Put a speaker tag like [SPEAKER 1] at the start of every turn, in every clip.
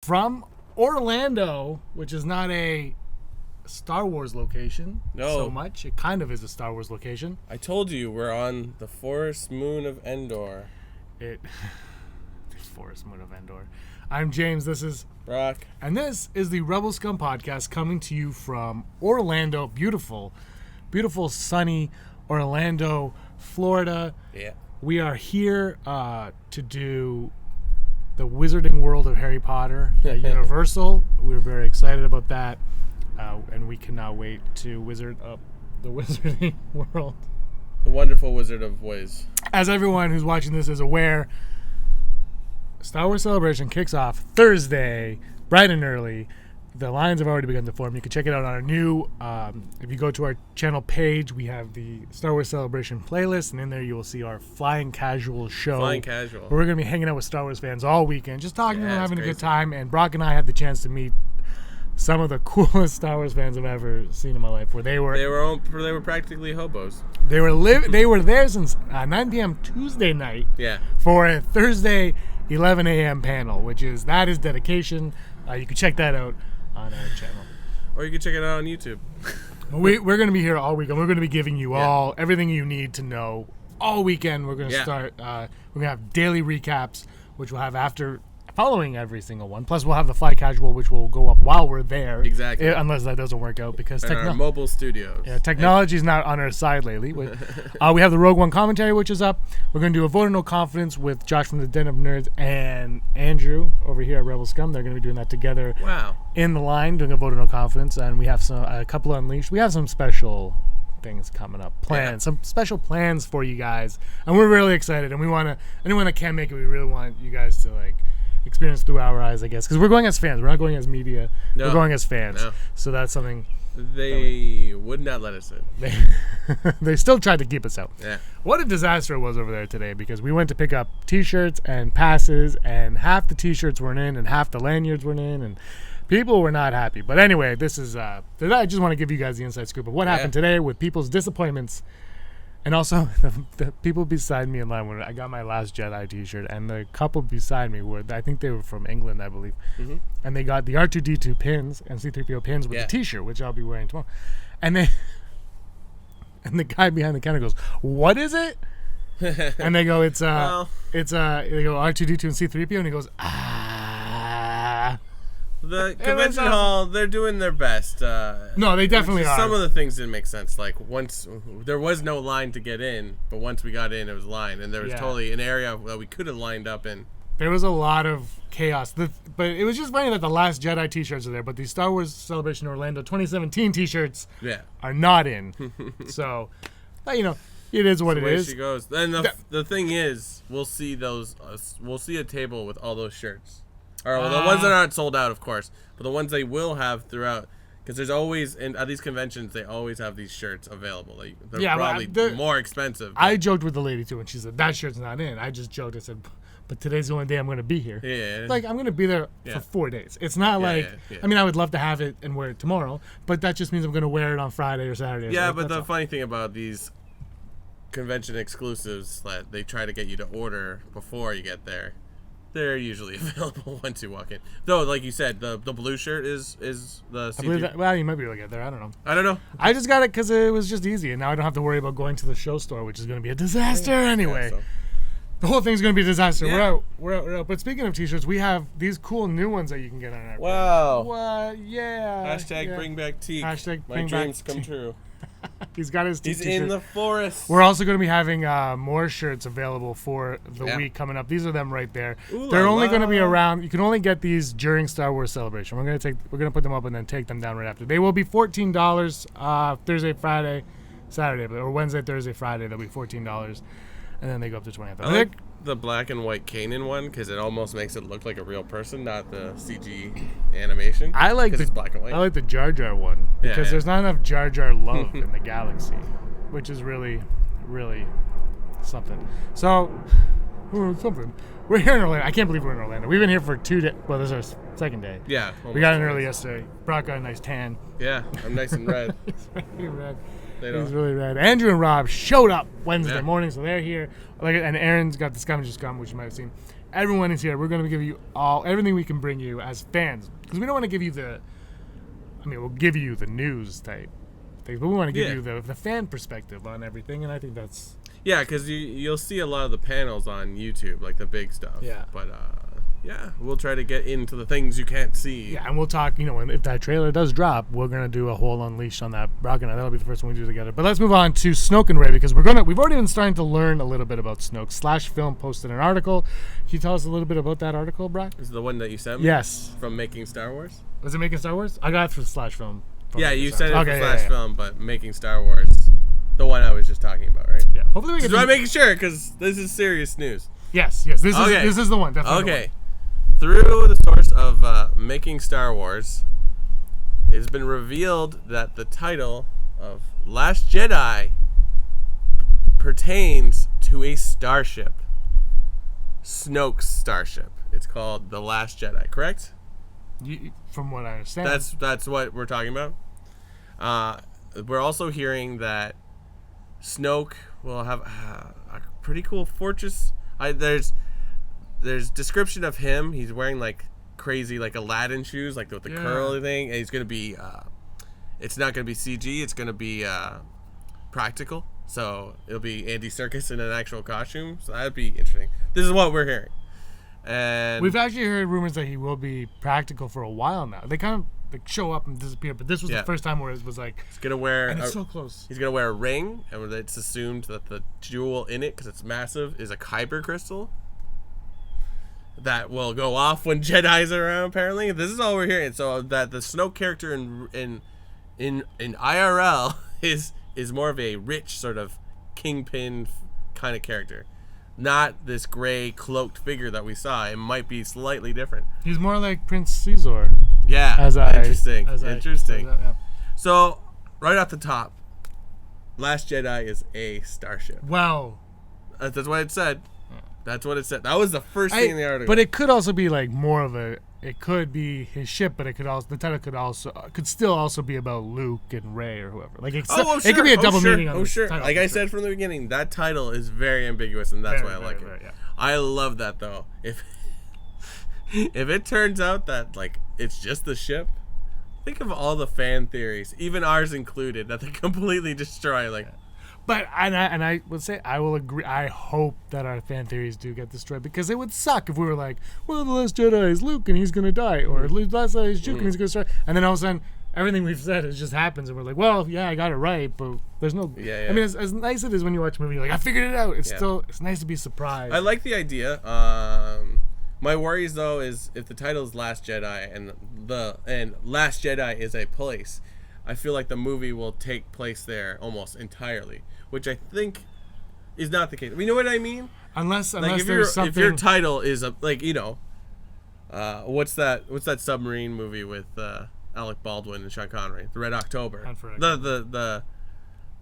[SPEAKER 1] from Orlando, which is not a Star Wars location so much. It kind of is a Star Wars location.
[SPEAKER 2] I told you we're on the forest moon of Endor.
[SPEAKER 1] The forest moon of Endor. I'm James. This is
[SPEAKER 2] Brock.
[SPEAKER 1] And this is the Rebel Scum Podcast coming to you from Orlando. Beautiful, beautiful, sunny Orlando, Florida.
[SPEAKER 2] Yeah.
[SPEAKER 1] We are here to do the Wizarding World of Harry Potter at Universal. We're very excited about that. And we cannot wait to wizard up the Wizarding World.
[SPEAKER 2] The wonderful Wizard of Wiz.
[SPEAKER 1] As everyone who's watching this is aware, Star Wars Celebration kicks off Thursday, bright and early. The lines have already begun to form. You can check it out on our new, if you go to our channel page, we have the Star Wars Celebration playlist, and in there you will see our Flying Casual show.
[SPEAKER 2] Flying Casual.
[SPEAKER 1] Where we're going to be hanging out with Star Wars fans all weekend, just talking to them, having
[SPEAKER 2] crazy.
[SPEAKER 1] a good time. And Brock and I had the chance to meet some of the coolest Star Wars fans I've ever seen in my life. Where they were
[SPEAKER 2] practically hobos.
[SPEAKER 1] They were there since 9 p.m. Tuesday night.
[SPEAKER 2] Yeah. For
[SPEAKER 1] a Thursday 11 a.m. panel, that is dedication. You can check that out on our channel,
[SPEAKER 2] or you can check it out on YouTube.
[SPEAKER 1] We're going to be here all weekend. We're going to be giving you all everything you need to know all weekend. We're going to start. We're going to have daily recaps, which we'll have following every single one. Plus, we'll have the Fly Casual, which will go up while we're there.
[SPEAKER 2] Exactly.
[SPEAKER 1] Unless that doesn't work out, because
[SPEAKER 2] our mobile studios.
[SPEAKER 1] Yeah, technology's not on our side lately. We have the Rogue One commentary, which is up. We're going to do a vote of no confidence with Josh from the Den of Nerds and Andrew over here at Rebel Scum. They're going to be doing that together.
[SPEAKER 2] Wow.
[SPEAKER 1] In the line, doing a vote of no confidence, and we have a couple of Unleashed. We have some special things coming up, some special plans for you guys, and we're really excited. And we want to, anyone that can make it, we really want you guys to experience through our eyes, I guess, because we're going as fans. We're not going as media. No, we're going as fans. No. So that's something.
[SPEAKER 2] They would not let us in.
[SPEAKER 1] They still tried to keep us out.
[SPEAKER 2] Yeah.
[SPEAKER 1] What a disaster it was over there today, because we went to pick up T-shirts and passes, and half the T-shirts weren't in, and half the lanyards weren't in, and people were not happy. But anyway, this is. I just want to give you guys the inside scoop of what happened today with people's disappointments. And also, the people beside me in line, when I got my Last Jedi T-shirt, and the couple beside me I think they were from England, I believe, and they got the R2-D2 pins and C-3PO pins with the T-shirt, which I'll be wearing tomorrow. And the guy behind the counter goes, "What is it?" And they go, "It's they go R2-D2 and C-3PO," and he goes,
[SPEAKER 2] The convention hall, they're doing their best.
[SPEAKER 1] No, they definitely are.
[SPEAKER 2] Some of the things didn't make sense. Like, once there was no line to get in, but once we got in, it was a line, and there was totally an area that we could have lined up in. There was a lot of chaos. But it was just funny that the Last Jedi T-shirts are there, but the Star Wars Celebration Orlando 2017 T-shirts are not in. So, it is what it is. She goes. And the thing is, we'll see those. We'll see a table with all those shirts. Or the ones that aren't sold out, of course, but the ones they will have throughout, because there's always, at these conventions, they always have these shirts available. They're probably more expensive. I joked with the lady, too, and she said, "That shirt's not in." I just joked. I said, "But today's the only day I'm going to be here." Yeah. I'm going to be there for 4 days. It's not I mean, I would love to have it and wear it tomorrow, but that just means I'm going to wear it on Friday or Saturday. Yeah, but the funny thing about these convention exclusives that they try to get you to order before you get there, they're usually available once you walk in. Though, like you said, the blue shirt is the CG. I believe that, well, you might be able to get there. I don't know. I just got it because it was just easy, and now I don't have to worry about going to the show store, which is going to be a disaster anyway. Yeah, so. The whole thing's going to be a disaster. Yeah. We're out. But speaking of T-shirts, we have these cool new ones that you can get on our Wow.
[SPEAKER 1] What? Yeah.
[SPEAKER 2] Bring back Teak.
[SPEAKER 1] My
[SPEAKER 2] dreams come true.
[SPEAKER 1] He's got his T-shirt.
[SPEAKER 2] He's in the forest.
[SPEAKER 1] We're also going to be having more shirts available for the week coming up. These are them right there.
[SPEAKER 2] Ooh,
[SPEAKER 1] they're only going to be around. You can only get these during Star Wars Celebration. We're going to put them up and then take them down right after. They will be $14 Thursday, Friday, Saturday, or Wednesday, Thursday, Friday. They'll be $14, and then they go up to $20.
[SPEAKER 2] I like the black and white canon one because it almost makes it look like a real person, not the CG animation.
[SPEAKER 1] I like
[SPEAKER 2] it's black and white.
[SPEAKER 1] I like the Jar Jar one because there's not enough Jar Jar love in the galaxy, which is really, really something. So, something. We're here in Orlando. I can't believe we're in Orlando. We've been here for 2 days. Well, this is our second day.
[SPEAKER 2] Yeah.
[SPEAKER 1] We got in early yesterday. Brock got a nice tan.
[SPEAKER 2] Yeah, I'm nice and red.
[SPEAKER 1] He's very red. He's really red. Andrew and Rob showed up Wednesday morning, so they're here. And Aaron's got the Scum, which you might have seen. everyone is here. We're going to give you everything we can bring you as fans, because we don't want to give you we'll give you the news type thing, but we want to give you the fan perspective on everything, and I think that's...
[SPEAKER 2] Yeah, because you'll see a lot of the panels on YouTube, like the big stuff.
[SPEAKER 1] Yeah.
[SPEAKER 2] But, we'll try to get into the things you can't see.
[SPEAKER 1] Yeah, and we'll talk, if that trailer does drop, we're going to do a whole Unleashed on that. Brock and I, that'll be the first one we do together. But let's move on to Snoke and Rey, because we've already been starting to learn a little bit about Snoke. Slash Film posted an article. Can you tell us a little bit about that article, Brock?
[SPEAKER 2] Is it the one that you sent me?
[SPEAKER 1] Yes.
[SPEAKER 2] From Making Star Wars?
[SPEAKER 1] Was it Making Star Wars? I got it from Slash Film.
[SPEAKER 2] Yeah, you sent it from Slash Film, but Making Star Wars, the one I was just talking about, right?
[SPEAKER 1] Yeah. Hopefully we can...
[SPEAKER 2] I'm making sure, because this is serious news.
[SPEAKER 1] Yes. This is the one. Definitely.
[SPEAKER 2] Okay. Through the source of Making Star Wars, it has been revealed that the title of Last Jedi pertains to a starship. Snoke's starship. It's called The Last Jedi, correct?
[SPEAKER 1] From what I understand.
[SPEAKER 2] That's what we're talking about. We're also hearing that Snoke will have a pretty cool fortress. There's description of him. He's wearing like crazy like Aladdin shoes, like with the curly thing. And he's gonna be. It's not gonna be CG. It's gonna be practical. So it'll be Andy Serkis in an actual costume. So that'd be interesting. This is what we're hearing. And
[SPEAKER 1] we've actually heard rumors that he will be practical for a while now. They kind of like show up and disappear, but this was the first time where it was like
[SPEAKER 2] he's gonna wear.
[SPEAKER 1] And it's so close.
[SPEAKER 2] He's gonna wear a ring, and it's assumed that the jewel in it, because it's massive, is a kyber crystal that will go off when Jedi's are around. Apparently, this is all we're hearing. So that the Snoke character in IRL is more of a rich sort of kingpin kind of character. Not this gray cloaked figure that we saw. It might be slightly different.
[SPEAKER 1] He's more like Prince Caesar.
[SPEAKER 2] Yeah, interesting. So, right off the top, Last Jedi is a starship.
[SPEAKER 1] Wow.
[SPEAKER 2] That's what it said. That's what it said. That was the first thing in the article.
[SPEAKER 1] But it could also be like more of a... It could be his ship, but the title could still also be about Luke and Rey or whoever. Like, it could be a double meaning on the title.
[SPEAKER 2] Like I said from the beginning, that title is very ambiguous, and that's why I like it. Yeah. I love that though. If it turns out that like it's just the ship, think of all the fan theories, even ours included, that they completely destroy. Like,
[SPEAKER 1] but I would say I will agree. I hope that our fan theories do get destroyed, because it would suck if we were like, well, the Last Jedi is Luke and he's gonna die, or the Last Jedi is Luke and he's gonna start, and then all of a sudden everything we've said just happens, and we're like, well, yeah, I got it right, but there's no. I mean, as nice as it is when you watch a movie, you're like, I figured it out. It's still nice to be surprised.
[SPEAKER 2] I like the idea. My worries though is if the title is Last Jedi and Last Jedi is a place, I feel like the movie will take place there almost entirely, which I think is not the case. You know what I mean?
[SPEAKER 1] Unless
[SPEAKER 2] there's something. If your title is what's that submarine movie with Alec Baldwin and Sean Connery? The Red October.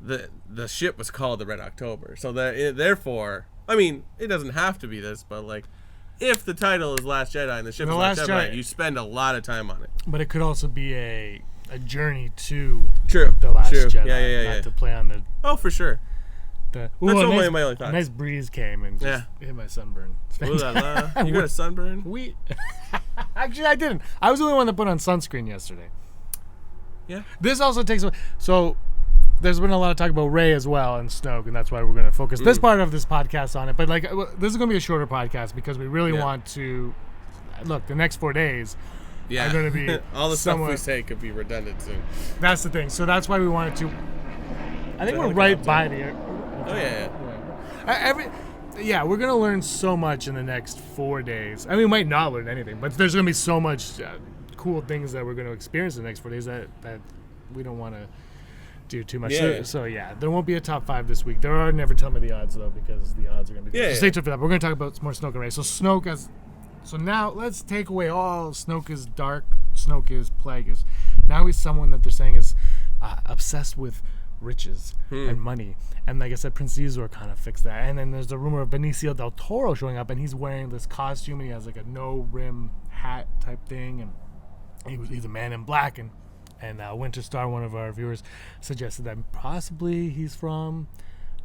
[SPEAKER 2] The ship was called the Red October. So therefore, I mean, it doesn't have to be this, but like, if the title is Last Jedi and the ship is Last Jedi, you spend a lot lot of time on it.
[SPEAKER 1] But it could also be a journey to
[SPEAKER 2] the
[SPEAKER 1] Last Jedi.
[SPEAKER 2] Yeah.
[SPEAKER 1] To play on the...
[SPEAKER 2] Oh, for sure.
[SPEAKER 1] That's
[SPEAKER 2] only my only thought.
[SPEAKER 1] A nice breeze came and just hit my sunburn.
[SPEAKER 2] Ooh la la. You got a sunburn?
[SPEAKER 1] Actually, I didn't. I was the only one that put on sunscreen yesterday.
[SPEAKER 2] Yeah.
[SPEAKER 1] This also takes... So... There's been a lot of talk about Rey as well and Snoke, and that's why we're going to focus this part of this podcast on it. But like, this is going to be a shorter podcast because we really want to look. The next 4 days are going to be
[SPEAKER 2] all the stuff we say could be redundant soon.
[SPEAKER 1] That's the thing. So that's why we wanted to. I think we're right by the. We're going to learn so much in the next 4 days. I mean, we might not learn anything, but there's going to be so much cool things that we're going to experience in the next 4 days that we don't want to do too much. So there won't be a top 5 this week. There are never tell me the odds though, because the odds are going to be so stay tuned for that. But we're going to talk about more Snoke and Rey. So now let's take away all Snoke is dark, Snoke is plagueis. Now he's someone that they're saying is obsessed with riches and money. And like I said, Prince Caesar kind of fixed that. And then there's the rumor of Benicio del Toro showing up, and he's wearing this costume, and he has like a no rim hat type thing, and he's a man in black. And Winter Star, one of our viewers, suggested that possibly he's from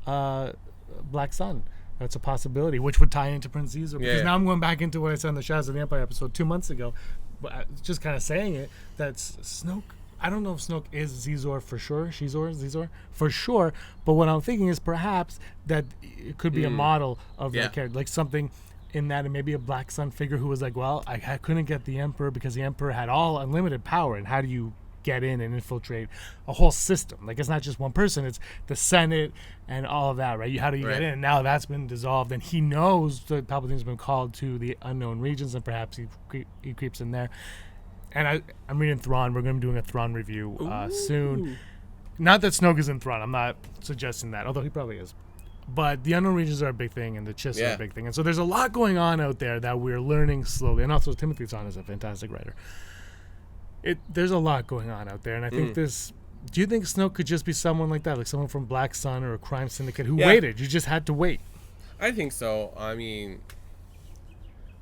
[SPEAKER 1] Black Sun, That's a possibility, which would tie into Prince Caesar. Because now I'm going back into what I said in the Shadows of the Empire episode 2 months ago. But just kind of saying it, that Snoke, I don't know if Snoke is Zizor for sure. Zizor for sure. But what I'm thinking is perhaps that it could be a model of that character. Like something in that, and maybe a Black Sun figure who was like, well, I couldn't get the Emperor because the Emperor had all unlimited power. And how do you get in and infiltrate a whole system? Like, it's not just one person, it's the Senate and all of that, right? How do you get in? And now that's been dissolved, and he knows that Palpatine's been called to the unknown regions, and perhaps he creeps in there. And I'm reading Thrawn. We're going to be doing a Thrawn review soon. Not that Snoke is in Thrawn. I'm not suggesting that, although he probably is. But the unknown regions are a big thing, and the Chiss are a big thing. And so there's a lot going on out there that we're learning slowly. And also, Timothy Zahn is a fantastic writer. There's a lot going on out there, and I think this. Do you think Snoke could just be someone like that, like someone from Black Sun or a crime syndicate who waited? You just had to wait.
[SPEAKER 2] I think so. I mean,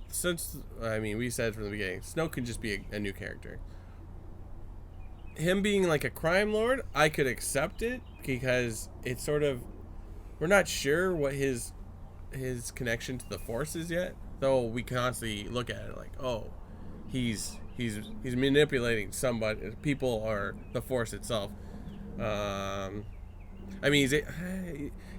[SPEAKER 2] we said from the beginning, Snoke could just be a new character. Him being like a crime lord, I could accept it because it's sort of, we're not sure what his connection to the Force is yet, though we constantly look at it like, oh, he's manipulating somebody, people, or the Force itself. I mean,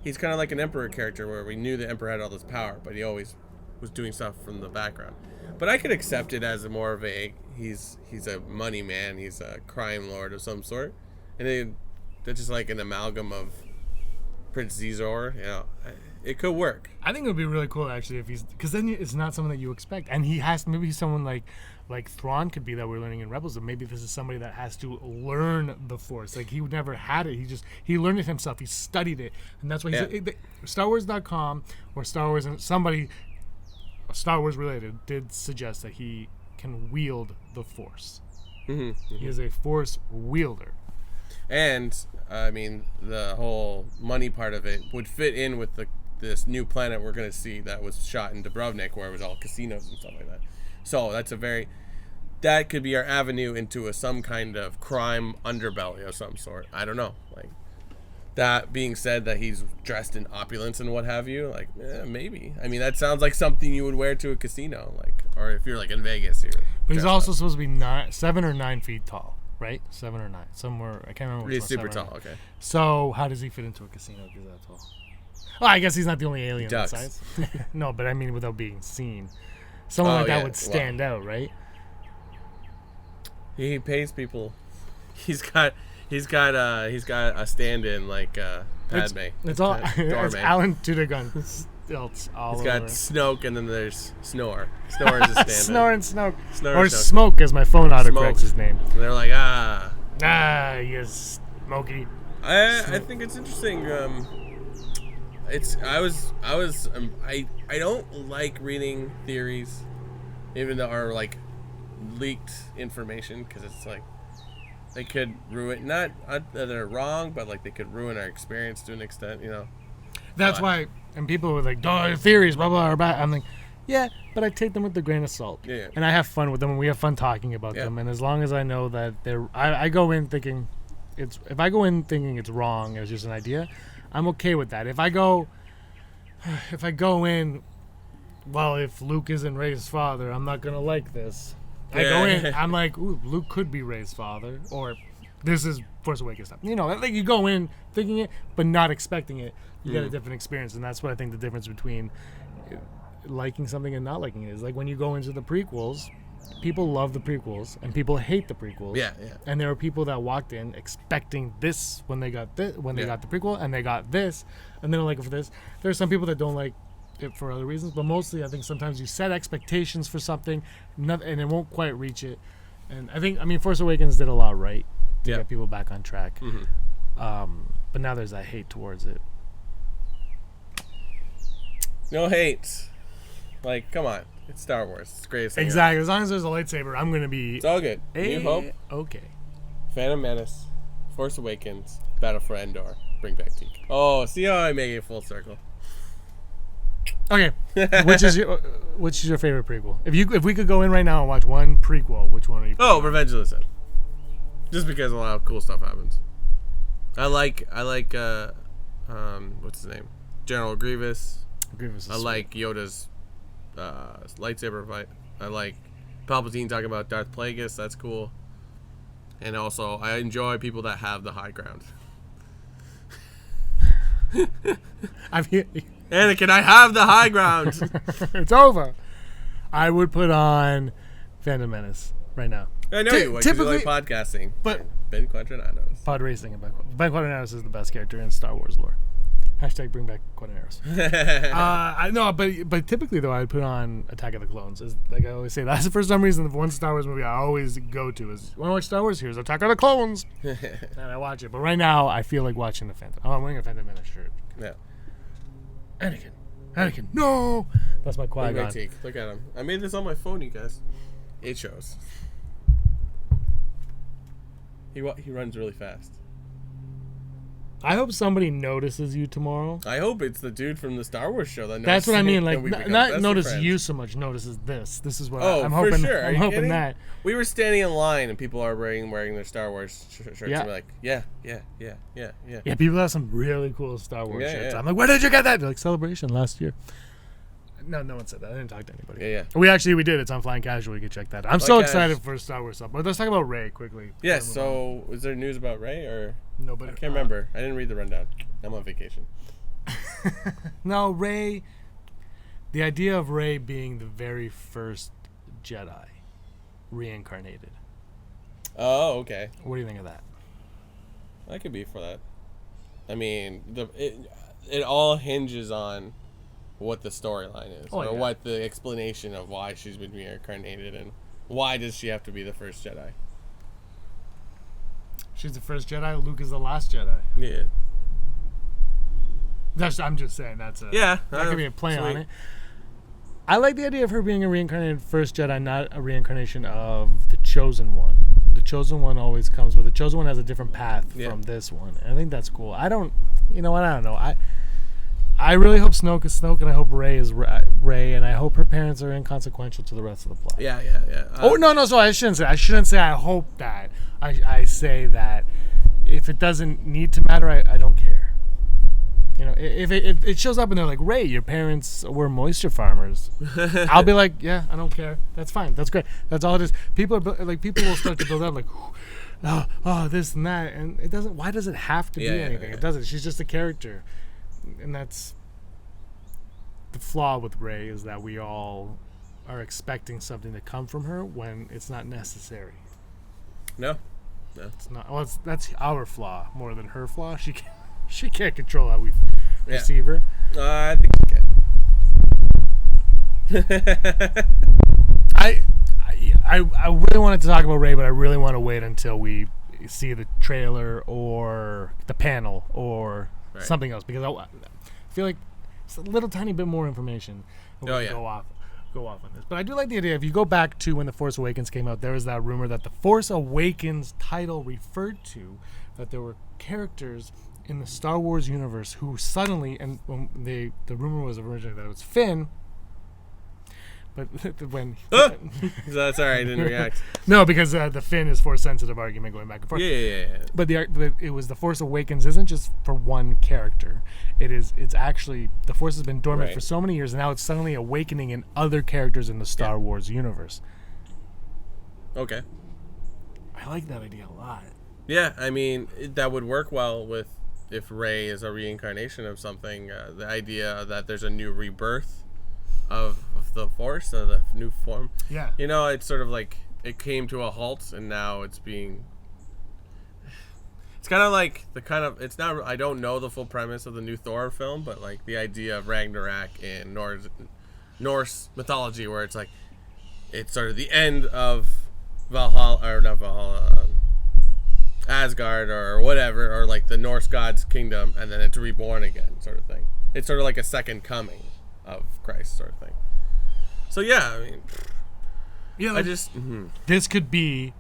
[SPEAKER 2] he's kind of like an Emperor character where we knew the Emperor had all this power, but he always was doing stuff from the background. But I could accept it as more of he's a money man, he's a crime lord of some sort, and that's just like an amalgam of Prince Zizor. It could work.
[SPEAKER 1] I think it would be really cool actually if because then it's not someone that you expect, and maybe he's someone like Thrawn could be that we're learning in Rebels, and maybe this is somebody that has to learn the Force. Like, he never had it. He learned it himself. He studied it, and that's why StarWars.com or Star Wars and somebody Star Wars related did suggest that he can wield the Force. He is a Force wielder.
[SPEAKER 2] And I mean, the whole money part of it would fit in with this new planet we're going to see that was shot in Dubrovnik, where it was all casinos and stuff like that. So that could be our avenue into some kind of crime underbelly of some sort. I don't know. Like, that being said, that he's dressed in opulence and what have you, like, maybe. I mean, that sounds like something you would wear to a casino, like, or if you're like in Vegas.
[SPEAKER 1] But he's also supposed to be 7 or 9 feet tall, right? 7 or 9, somewhere. I can't remember.
[SPEAKER 2] He's super tall. Okay.
[SPEAKER 1] So how does he fit into a casino if he's that tall? Well, I guess he's not the only alien that size. No, but I mean, without being seen. Someone like that would stand out, right? He
[SPEAKER 2] pays people. He's got a stand-in like Padme.
[SPEAKER 1] It's Alan Tudyk. He's
[SPEAKER 2] got Snoke, and then there's Snore. Snore is a stand-in.
[SPEAKER 1] Snore and Snoke. Or Smoke, as my phone autocorrects his name.
[SPEAKER 2] And they're like,
[SPEAKER 1] yes, Smokey.
[SPEAKER 2] I think it's interesting. I don't like reading theories, even though are like leaked information, because it's like they could ruin, not that they're wrong, but like they could ruin our experience to an extent,
[SPEAKER 1] That's why, and people were like, theories, blah, blah, blah. I'm like, yeah, but I take them with a grain of salt.
[SPEAKER 2] Yeah.
[SPEAKER 1] And I have fun with them, and we have fun talking about them. And as long as I know that I go in thinking if I go in thinking it's wrong, it's just an idea, I'm okay with that. If I go in, well, if Luke isn't Rey's father, I'm not gonna like this. I go in, I'm like, ooh, Luke could be Rey's father, or this is Force Awakens stuff. Like you go in thinking it, but not expecting it. You get a different experience, and that's what I think the difference between liking something and not liking it is. Like when you go into the prequels, people love the prequels and people hate the prequels.
[SPEAKER 2] Yeah.
[SPEAKER 1] And there are people that walked in expecting this when they got got the prequel, and they got this, and they don't like it for this. There are some people that don't like it for other reasons, but mostly I think sometimes you set expectations for something, and it won't quite reach it. And I think, Force Awakens did a lot right to get people back on track. But now there's that hate towards it.
[SPEAKER 2] No hate. Like, come on. It's Star Wars. It's the greatest thing.
[SPEAKER 1] Exactly. As long as there's a lightsaber, I'm going to be...
[SPEAKER 2] It's all good. New Hope.
[SPEAKER 1] Okay.
[SPEAKER 2] Phantom Menace. Force Awakens. Battle for Endor. Bring back Teak. Oh, see how I make it full circle?
[SPEAKER 1] Okay. Which is your favorite prequel? If we could go in right now and watch one prequel, which one are you?
[SPEAKER 2] Oh, Revenge of the Sith. Just because a lot of cool stuff happens. I like what's his name? General Grievous.
[SPEAKER 1] Grievous is
[SPEAKER 2] I like Yoda's lightsaber fight. I like Palpatine talking about Darth Plagueis. That's cool. And also, I enjoy people that have the high ground. Anakin, I have the high ground.
[SPEAKER 1] It's over. I would put on Phantom Menace right now.
[SPEAKER 2] I know you would, because you like podcasting.
[SPEAKER 1] But
[SPEAKER 2] Ben Quadranados.
[SPEAKER 1] Pod racing and Ben Quadranados is the best character in Star Wars lore. Hashtag bring back Quadranados. I know, but typically though, I'd put on Attack of the Clones. Is like I always say, that's for some reason the one Star Wars movie I always go to is, want to watch Star Wars? Here's Attack of the Clones, and I watch it. But right now, I feel like watching the Phantom. Oh, I'm wearing a Phantom Menace shirt.
[SPEAKER 2] Yeah.
[SPEAKER 1] Anakin, no! That's my Qui-Gon.
[SPEAKER 2] Look at him. I made this on my phone, you guys. It shows. He runs really fast.
[SPEAKER 1] I hope somebody notices you tomorrow.
[SPEAKER 2] I hope it's the dude from the Star Wars show that.
[SPEAKER 1] That's what I mean. Like, not notice you so much. Notices this. This is what I'm hoping.
[SPEAKER 2] For sure.
[SPEAKER 1] I'm hoping that.
[SPEAKER 2] We were standing in line and people are wearing their Star Wars shirts.
[SPEAKER 1] Yeah.
[SPEAKER 2] And we're like, yeah.
[SPEAKER 1] Yeah, people have some really cool Star Wars shirts.
[SPEAKER 2] Yeah.
[SPEAKER 1] I'm like, where did you get that? They're like, Celebration last year. No one said that. I didn't talk to anybody.
[SPEAKER 2] Yeah.
[SPEAKER 1] We did. It's on Flying Casual. You can check that. I'm so excited for Star Wars stuff. But let's talk about Rey quickly.
[SPEAKER 2] Yeah. So, is there news about Rey or?
[SPEAKER 1] No, but
[SPEAKER 2] I can't remember. I didn't read the rundown. I'm on vacation.
[SPEAKER 1] No, Rey. The idea of Rey being the very first Jedi reincarnated.
[SPEAKER 2] Oh, okay.
[SPEAKER 1] What do you think of that?
[SPEAKER 2] I could be for that. I mean, it all hinges on what the storyline is, what the explanation of why she's been reincarnated, and why does she have to be the first Jedi?
[SPEAKER 1] She's the first Jedi. Luke is the last Jedi.
[SPEAKER 2] Yeah.
[SPEAKER 1] I'm just saying that could be a play on it. I like the idea of her being a reincarnated first Jedi, not a reincarnation of the Chosen One. The Chosen One always comes with the Chosen One has a different path from this one. And I think that's cool. I don't know. I really hope Snoke is Snoke, and I hope Rey is Rey, and I hope her parents are inconsequential to the rest of the plot.
[SPEAKER 2] Yeah.
[SPEAKER 1] No. So I shouldn't say I hope that. I say that if it doesn't need to matter, I don't care. You know, if it shows up and they're like, Rey, your parents were moisture farmers, I'll be like, yeah, I don't care. That's fine. That's great. That's all it is. People will start to build up like, oh, this and that, and it doesn't. Why does it have to be anything? It doesn't. She's just a character, and that's the flaw with Rey, is that we all are expecting something to come from her when it's not necessary.
[SPEAKER 2] No.
[SPEAKER 1] It's not. Well, that's our flaw more than her flaw. She can't control how we receive her.
[SPEAKER 2] I think she can.
[SPEAKER 1] I really wanted to talk about Rey, but I really want to wait until we see the trailer or the panel or something else, because I feel like it's a little tiny bit more information. Go off on this. But I do like the idea. If you go back to when The Force Awakens came out, there was that rumor that The Force Awakens title referred to that there were characters in the Star Wars universe who suddenly, and when the rumor was originally that it was Finn, but when
[SPEAKER 2] that's all right, I didn't react.
[SPEAKER 1] No, because the Finn is Force sensitive argument going back and forth.
[SPEAKER 2] Yeah.
[SPEAKER 1] But it was The Force Awakens isn't just for one character. It's actually the Force has been dormant for so many years, and now it's suddenly awakening in other characters in the Star Wars universe.
[SPEAKER 2] Okay.
[SPEAKER 1] I like that idea a lot.
[SPEAKER 2] Yeah, I mean that would work well with if Rey is a reincarnation of something. The idea that there's a new rebirth of the Force, or the new form.
[SPEAKER 1] Yeah.
[SPEAKER 2] You know, it's sort of like it came to a halt, and now it's being. It's kind of like it's not. I don't know the full premise of the new Thor film, but like the idea of Ragnarok in Norse mythology, where it's like it's sort of the end of Valhalla, or not Valhalla, Asgard or whatever, or like the Norse god's kingdom, and then it's reborn again, sort of thing. It's sort of like a second coming of Christ, sort of thing. So yeah, I mean,
[SPEAKER 1] like, this could be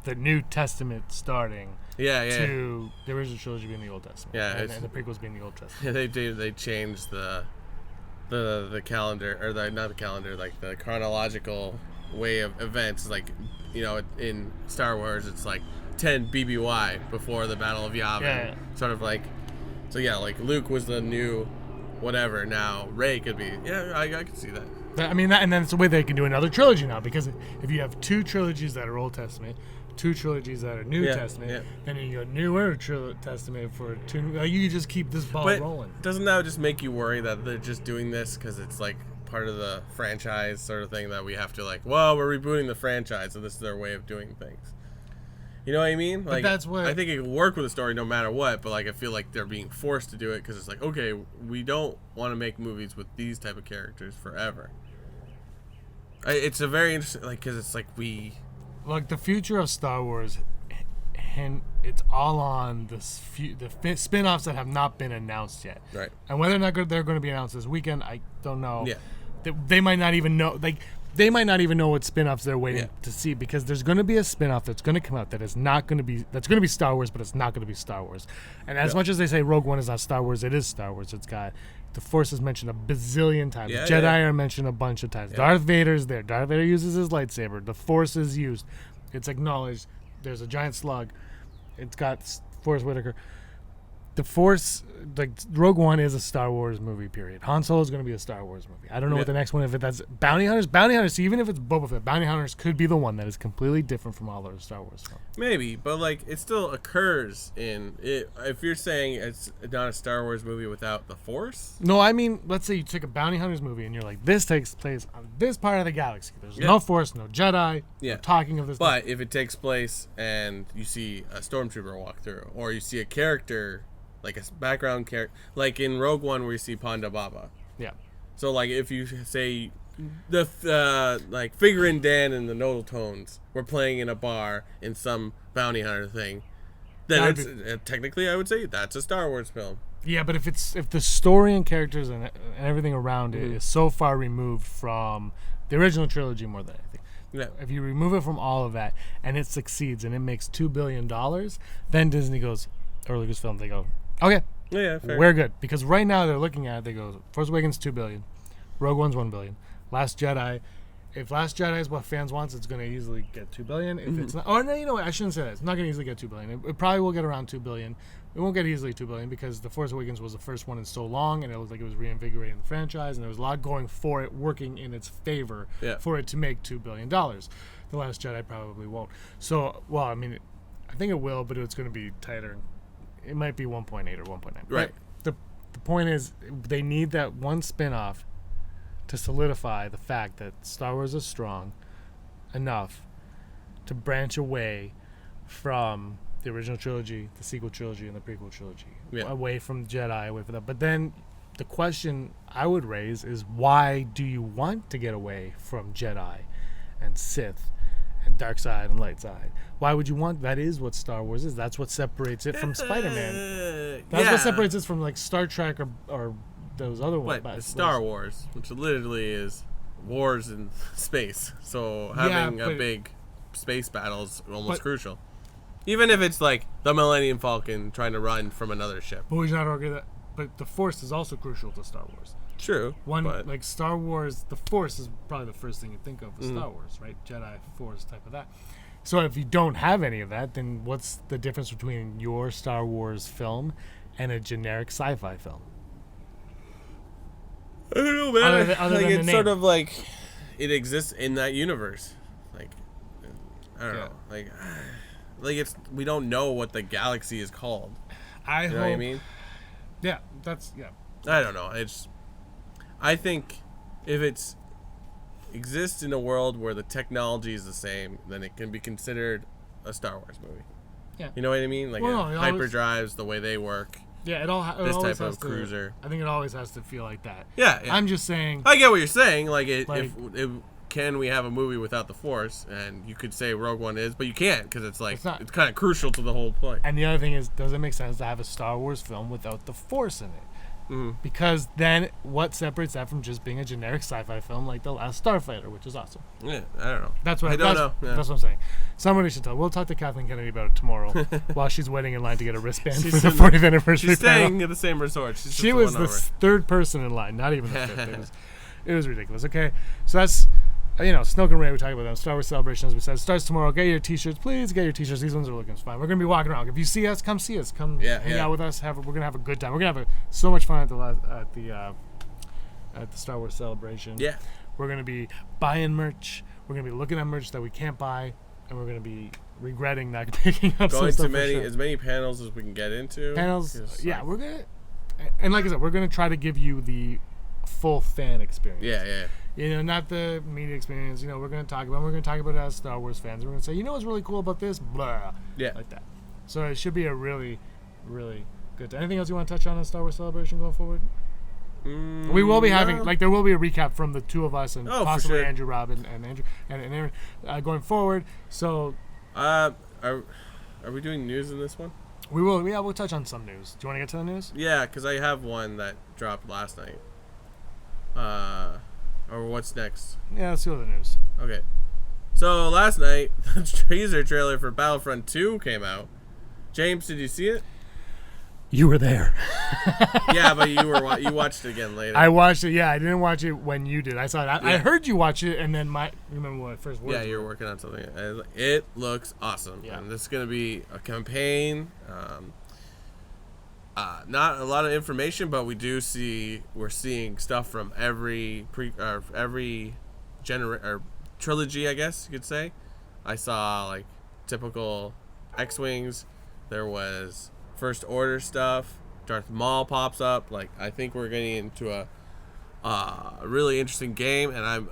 [SPEAKER 1] the New Testament starting. To the original trilogy being the Old Testament. And the prequels being the Old Testament.
[SPEAKER 2] Yeah, they changed the calendar, or not the calendar, like the chronological way of events. Like, you know, in Star Wars, it's like 10 BBY before the Battle of Yavin. Sort of like, so yeah, like Luke was the new whatever. Now Rey could be. Yeah, I can see that.
[SPEAKER 1] I mean, and then it's a way they can do another trilogy now, because if you have 2 trilogies that are Old Testament, 2 trilogies that are New Testament, then you go newer Testament for 2. You just keep this ball rolling.
[SPEAKER 2] Doesn't that just make you worry that they're just doing this because it's like part of the franchise sort of thing that we have to like? Well, we're rebooting the franchise, so this is their way of doing things. You know what I mean? Like,
[SPEAKER 1] that's what I
[SPEAKER 2] think it can work with a story no matter what, but like I feel like they're being forced to do it because it's like, okay, we don't want to make movies with these type of characters forever. It's a very interesting, like, because it's like
[SPEAKER 1] like the future of Star Wars, and it's all on the spin-offs that have not been announced yet.
[SPEAKER 2] Right.
[SPEAKER 1] And whether or not they're going to be announced this weekend, I don't know.
[SPEAKER 2] Yeah.
[SPEAKER 1] They might not even know. Like, they might not even know what spin-offs they're waiting to see, because there's going to be a spin-off that's going to come out that's going to be Star Wars, but it's not going to be Star Wars. And as much as they say Rogue One is not Star Wars, it is Star Wars. It's got the Force is mentioned a bazillion times. Jedi are mentioned a bunch of times. Darth Vader's there. Darth Vader uses his lightsaber. The Force is used. It's acknowledged. There's a giant slug. It's got Forrest Whitaker. The Force, like, Rogue One is a Star Wars movie, period. Han Solo is going to be a Star Wars movie. I don't know what the next one, if that's Bounty Hunters, even if it's Boba Fett, Bounty Hunters could be the one that is completely different from all other Star Wars films.
[SPEAKER 2] Maybe, but, like, it still occurs in it. If you're saying it's not a Star Wars movie without the Force?
[SPEAKER 1] No, I mean, let's say you take a Bounty Hunters movie and you're like, this takes place on this part of the galaxy. There's no Force, no Jedi, no talking of this.
[SPEAKER 2] But if it takes place and you see a stormtrooper walk through, or you see a character, like a background character, like in Rogue One where you see Ponda Baba.
[SPEAKER 1] Yeah.
[SPEAKER 2] So, like, if you say the like Figure and Dan and the Nodal Tones were playing in a bar in some bounty hunter thing, then it's technically I would say that's a Star Wars film.
[SPEAKER 1] Yeah, but if the story and characters and everything around it is so far removed from the original trilogy more than anything. Yeah. If you remove it from all of that and it succeeds and it makes $2 billion, then Disney goes, or Lucasfilm, they go, okay,
[SPEAKER 2] fair.
[SPEAKER 1] We're good. Because right now they're looking at it, they go, Force Awakens $2 billion, Rogue One's $1 billion, Last Jedi. If Last Jedi is what fans want, it's going to easily get $2 billion. If it's not, no, you know what? I shouldn't say that. It's not going to easily get $2 billion. It probably will get around $2 billion. It won't get easily $2 billion because The Force Awakens was the first one in so long, and it looked like it was reinvigorating the franchise, and there was a lot going for it, working in its favor for it to make $2 billion. The Last Jedi probably won't. So, well, I mean, I think it will, but it's going to be tighter. It might be 1.8 or 1.9.
[SPEAKER 2] Right.
[SPEAKER 1] But the point is, they need that one spin-off to solidify the fact that Star Wars is strong enough to branch away from the original trilogy, the sequel trilogy, and the prequel trilogy. Away from Jedi, away from that. But then the question I would raise is, why do you want to get away from Jedi and Sith and dark side and light side? Why would you want? That is what Star Wars is. That's what separates it from Spider-Man. That's what separates it from like Star Trek or those other ones.
[SPEAKER 2] But Star Wars, which literally is wars in space. So having a big space battle is almost crucial. Even if it's like the Millennium Falcon trying to run from another ship.
[SPEAKER 1] But we should not argue that. But the Force is also crucial to Star Wars.
[SPEAKER 2] True.
[SPEAKER 1] Like Star Wars, the Force is probably the first thing you think of with Star Wars, right? Jedi, Force, type of that. So if you don't have any of that, then what's the difference between your Star Wars film and a generic sci-fi film?
[SPEAKER 2] I don't know, man. Other than it's sort of like it exists in that universe. Like, I don't know. Like it's we don't know what the galaxy is called. You know what I mean?
[SPEAKER 1] Yeah,
[SPEAKER 2] I don't know. I think if it's exists in a world where the technology is the same, then it can be considered a Star Wars movie.
[SPEAKER 1] Yeah.
[SPEAKER 2] You know what I mean? Like hyperdrives, the way they work.
[SPEAKER 1] Yeah,
[SPEAKER 2] this type of cruiser.
[SPEAKER 1] I think it always has to feel like that.
[SPEAKER 2] Yeah.
[SPEAKER 1] I'm just saying.
[SPEAKER 2] I get what you're saying. If can we have a movie without the Force? And you could say Rogue One is, but you can't because it's kind of crucial to the whole play.
[SPEAKER 1] And the other thing is, does it make sense to have a Star Wars film without the Force in it? Mm-hmm. Because then what separates that from just being a generic sci-fi film like The Last Starfighter, which is awesome.
[SPEAKER 2] Yeah, I don't know.
[SPEAKER 1] That's what
[SPEAKER 2] I don't know. Yeah.
[SPEAKER 1] That's what I'm saying. Somebody should tell. We'll talk to Kathleen Kennedy about it tomorrow while she's waiting in line to get a wristband for the 40th anniversary.
[SPEAKER 2] She's staying at the same resort.
[SPEAKER 1] She was the third person in line, not even the fifth. It was ridiculous. Okay, so that's Snoke and Ray, we talked about them. Star Wars Celebration, as we said, starts tomorrow. Get your T-shirts, please. Get your T-shirts. These ones are looking fine. We're gonna be walking around. If you see us, come see us. Come hang out with us. We're gonna have a good time. We're gonna have so much fun at the Star Wars Celebration.
[SPEAKER 2] Yeah.
[SPEAKER 1] We're gonna be buying merch. We're gonna be looking at merch that we can't buy, and we're gonna be regretting not picking up
[SPEAKER 2] going
[SPEAKER 1] some
[SPEAKER 2] to
[SPEAKER 1] stuff.
[SPEAKER 2] as many panels as we can get into.
[SPEAKER 1] We're gonna, and like I said, we're gonna try to give you the full fan experience.
[SPEAKER 2] Yeah.
[SPEAKER 1] Not the media experience. We're gonna talk about it as Star Wars fans. We're gonna say, what's really cool about this? Blah.
[SPEAKER 2] Yeah.
[SPEAKER 1] Like that. So it should be a really, really good time. Anything else you want to touch on Star Wars Celebration going forward? We will be having there will be a recap from the two of us and possibly
[SPEAKER 2] sure.
[SPEAKER 1] Andrew, Rob, and Andrew and Aaron going forward. So
[SPEAKER 2] are we doing news in this one?
[SPEAKER 1] We will. Yeah, we'll touch on some news. Do you want to get to the news?
[SPEAKER 2] Yeah, because I have one that dropped last night. Or what's next?
[SPEAKER 1] Yeah, let's go to the news.
[SPEAKER 2] Okay. So last night, the teaser trailer for Battlefront 2 came out. James, did you see it?
[SPEAKER 1] You were there.
[SPEAKER 2] Yeah, but you watched it again later.
[SPEAKER 1] I watched it. Yeah, I didn't watch it when you did. I saw it. I heard you watch it, and then remember what first words?
[SPEAKER 2] Yeah, you're working on something. It looks awesome. Yeah. And this is going to be a campaign. Not a lot of information, but we're seeing stuff from every trilogy, I guess you could say. I saw like typical X-Wings. There was First Order stuff. Darth Maul pops up. Like, I think we're getting into a really interesting game, and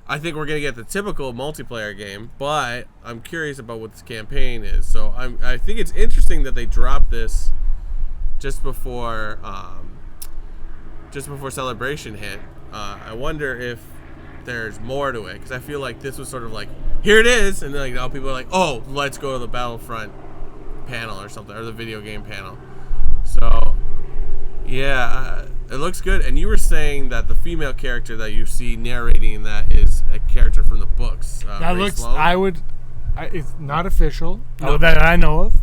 [SPEAKER 2] I think we're gonna get the typical multiplayer game. But I'm curious about what this campaign is. So I think it's interesting that they dropped this just before Celebration hit. I wonder if there's more to it, because I feel like this was sort of like, here it is, and then people are like, oh, let's go to the Battlefront panel or something, or the video game panel. So yeah, it looks good. And you were saying that the female character that you see narrating that is a character from the books.
[SPEAKER 1] That looks. Sloan. It's not official that I know of.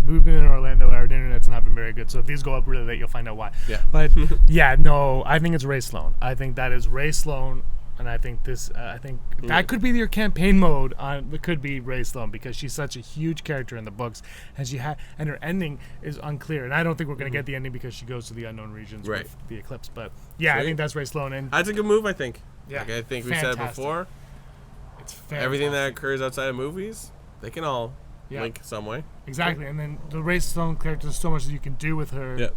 [SPEAKER 1] We've been in Orlando. Our internet's not been very good. So if these go up really late, you'll find out why.
[SPEAKER 2] Yeah.
[SPEAKER 1] But yeah, no, I think it's Ray Sloan. I think that is Ray Sloan. And I think that could be your campaign mode. It could be Ray Sloan, because she's such a huge character in the books, and and her ending is unclear. And I don't think we're gonna get the ending because she goes to the unknown regions with the eclipse. But yeah, sweet. I think that's Ray Sloan. And
[SPEAKER 2] that's a good move. I think.
[SPEAKER 1] Yeah,
[SPEAKER 2] I think we said it before.
[SPEAKER 1] It's fantastic.
[SPEAKER 2] Everything that occurs outside of movies, they can all link some way.
[SPEAKER 1] Exactly, and then the Ray Sloan character, there's so much that you can do with her.
[SPEAKER 2] Yeah.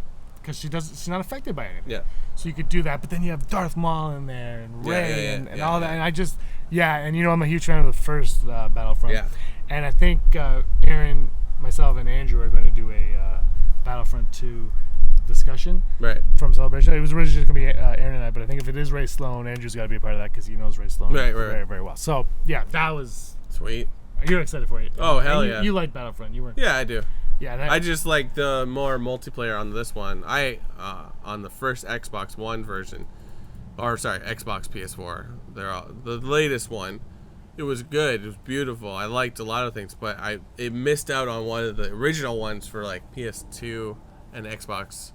[SPEAKER 1] Because she's not affected by anything.
[SPEAKER 2] Yeah.
[SPEAKER 1] So you could do that, but then you have Darth Maul in there and Rey and all that, and I just and I'm a huge fan of the first Battlefront.
[SPEAKER 2] Yeah.
[SPEAKER 1] And I think Aaron, myself, and Andrew are going to do a Battlefront 2 discussion.
[SPEAKER 2] Right.
[SPEAKER 1] From Celebration. It was originally just going to be Aaron and I, but I think if it is Ray Sloan, Andrew's got to be a part of that because he knows Ray Sloan very, very well. So yeah, that was
[SPEAKER 2] sweet.
[SPEAKER 1] You're excited for it.
[SPEAKER 2] Oh hell yeah!
[SPEAKER 1] You like Battlefront? You weren't?
[SPEAKER 2] Yeah, I do.
[SPEAKER 1] Yeah,
[SPEAKER 2] I just like the more multiplayer on this one. On the first Xbox One version, Xbox PS4. They're all the latest one. It was good. It was beautiful. I liked a lot of things, but it missed out on one of the original ones for like PS2 and Xbox,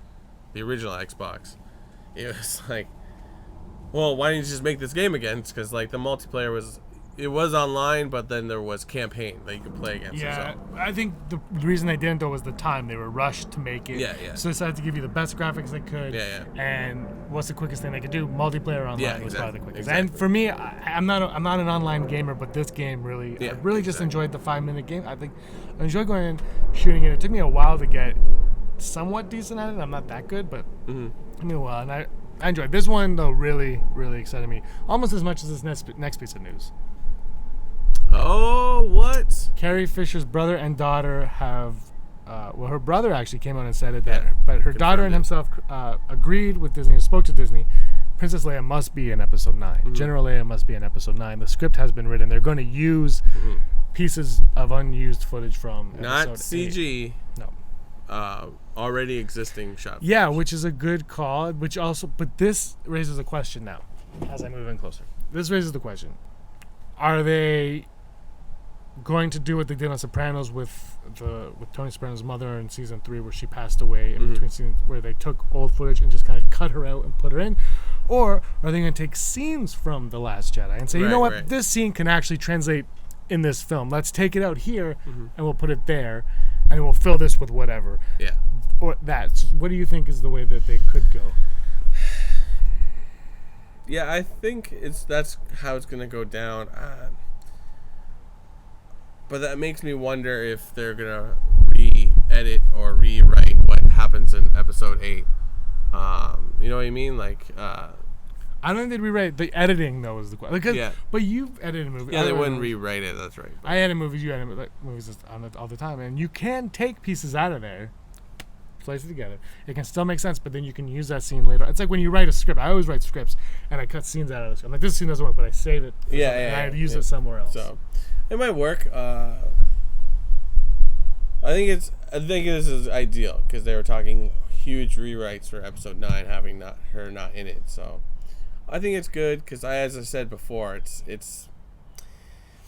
[SPEAKER 2] the original Xbox. It was like, well, why didn't you just make this game again? Because like the multiplayer was. It was online, but then there was campaign that you could play against.
[SPEAKER 1] Yeah, I think the reason they didn't, though, was the time. They were rushed to make it.
[SPEAKER 2] Yeah.
[SPEAKER 1] So they decided to give you the best graphics they could.
[SPEAKER 2] Yeah.
[SPEAKER 1] And what's the quickest thing they could do? Multiplayer online was probably the quickest.
[SPEAKER 2] Exactly.
[SPEAKER 1] And for me, I'm not an online gamer, but this game really, I really just enjoyed the 5-minute game. I think I enjoyed going and shooting it. It took me a while to get somewhat decent at it. I'm not that good, but it took me a while. And I enjoyed this one, though. Really, really excited me, almost as much as this next piece of news.
[SPEAKER 2] Oh, what?
[SPEAKER 1] Carrie Fisher's brother and daughter have, her brother actually came out and said it, but her daughter and himself agreed with Disney and spoke to Disney. Princess Leia must be in Episode 9. General Leia must be in Episode 9. The script has been written. They're going to use pieces of unused footage from
[SPEAKER 2] Not
[SPEAKER 1] Episode
[SPEAKER 2] CG.
[SPEAKER 1] 8. No.
[SPEAKER 2] Already existing shot.
[SPEAKER 1] Yeah, which is a good call. But this raises a question now, as I move in closer. This raises the question: are they going to do what they did on Sopranos with Tony Soprano's mother in season 3, where she passed away in between seasons, where they took old footage and just kind of cut her out and put her in? Or are they going to take scenes from The Last Jedi and say, you know what, this scene can actually translate in this film. Let's take it out here and we'll put it there, and we'll fill this with whatever.
[SPEAKER 2] Yeah.
[SPEAKER 1] Or that. What do you think is the way that they could go?
[SPEAKER 2] Yeah, I think that's how it's going to go down. But that makes me wonder if they're going to re-edit or rewrite what happens in episode 8. You know what I mean? Like,
[SPEAKER 1] I don't think they'd rewrite. The editing, though, is the question. But you've edited a movie.
[SPEAKER 2] Yeah, they wouldn't rewrite it. That's right.
[SPEAKER 1] I edit movies. You edit movies all the time. And you can take pieces out of there, place it together. It can still make sense, but then you can use that scene later. It's like when you write a script. I always write scripts, and I cut scenes out of the script. I'm like, this scene doesn't work, but I save it. And I use it somewhere else.
[SPEAKER 2] So, it might work. I think this is ideal, because they were talking huge rewrites for episode 9, having her not in it. So I think it's good, because as I said before, it's